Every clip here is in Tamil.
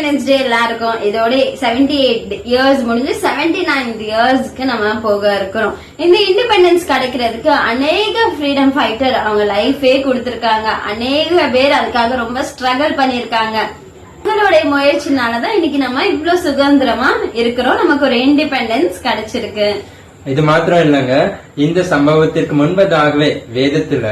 இண்டிபெண்டன்ஸ் டே எல்லாருக்கும். இதோட 78 இயர்ஸ் முடிஞ்சு 79 இயர்ஸ்க்கு நம்ம போக இருக்கிறோம். இந்த இண்டிபெண்டன்ஸ் கிடைக்கிறதுக்கு அநேக ஃப்ரீடம் ஃபைட்டர் அவங்க லைஃபே கொடுத்திருக்காங்க. அநேக பேர் அதுக்காக ரொம்ப ஸ்ட்ரகிள் பண்ணிருக்காங்க. உங்களுடைய முயற்சினாலதான் இன்னைக்கு நம்ம இவ்வளவு சுதந்திரமா இருக்கிறோம். நமக்கு ஒரு இண்டிபெண்டன்ஸ் கிடைச்சிருக்கு. இது மாத்திரம் இல்லங்க, இந்த சம்பவத்திற்கு முன்பதாகவே வேதத்துல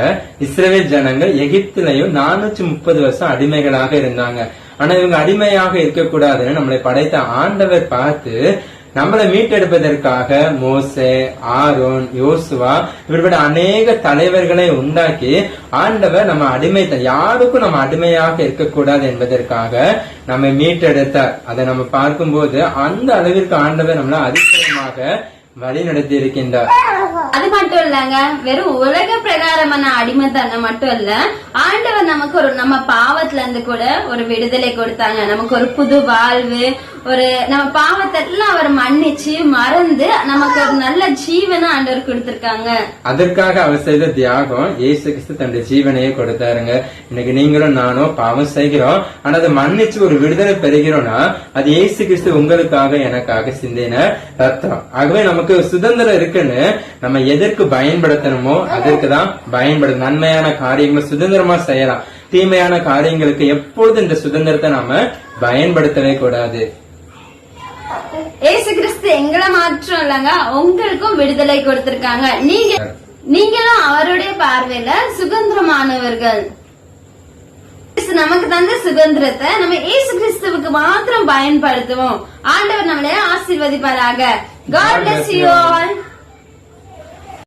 இஸ்ரவேல் ஜனங்கள் எகிப்திலையும் 430 வருஷம் அடிமைகளாக இருந்தாங்க. ஆனா இவங்க அடிமையாக இருக்கக்கூடாதுன்னு நம்மளை படைத்த ஆண்டவர் பார்த்து நம்மளை மீட்டெடுப்பதற்காக மோசே, ஆரோன், யோசுவா இவர்களோட அநேக தலைவர்களை உண்டாக்கி ஆண்டவர் நம்ம யாருக்கும் நம்ம அடிமையாக இருக்கக்கூடாது என்பதற்காக நம்ம மீட்டெடுத்தார். அதை நம்ம பார்க்கும்போது அந்த அளவிற்கு ஆண்டவர் நம்மள அதிசயமாக வழி நடத்தி இருக்கின்றார். அது மட்டும் இல்லங்க, வெறும் உலக பிரகாரமான அடிமைத்தனம் மட்டும் இல்ல, ஆண்டவர் நமக்கு நம்ம பாவத்துல இருந்து கூட ஒரு விடுதலை கொடுத்தாங்க. நமக்கு ஒரு புது வாழ்வு, நம்ம பாவத்தை எல்லாம் அவர் மன்னிச்சு மறந்து நமக்கு ஒரு நல்ல ஜீவனை ஆண்டவர் கொடுத்திருக்காங்க. அதற்காக அவர் செய்த தியாகம் இயேசு கிறிஸ்து தன்னுடைய ஜீவனையே கொடுத்தாருங்க. இன்னைக்கு நீங்களும் நானும் பாவம் செய்கிறோம், ஆனா அதை மன்னிச்சு ஒரு விடுதலை பெறுகிறோம்னா அது இயேசு கிறிஸ்து உங்களுக்காக எனக்காக சிந்தின ரத்தம். ஆகவே நமக்கு சுதந்திரம் இருக்குன்னு நம்ம எதற்கு பயன்படுத்தணுமோ அதற்கு தான் பயன்படுத்த. நன்மையான காரியங்களை சுதந்திரமா செய்யலாம், தீமையான காரியங்களுக்கு எப்பொழுது இந்த சுதந்திரத்தை நாம பயன்படுத்தவே கூடாது. ஏசு கிறிஸ்து எங்களை மாற்றம் இல்லங்க, உங்களுக்கும் விடுதலை கொடுத்திருக்காங்க. நீங்களும் அவருடைய பார்வையில சுதந்திரமானவர்கள். நமக்கு தந்த சுதந்திரத்தை நம்ம ஏசு கிறிஸ்துவுக்கு மாத்திரம் பயன்படுத்துவோம். ஆண்டவர் நம்மளை ஆசீர்வதிப்பாராக. God bless you all.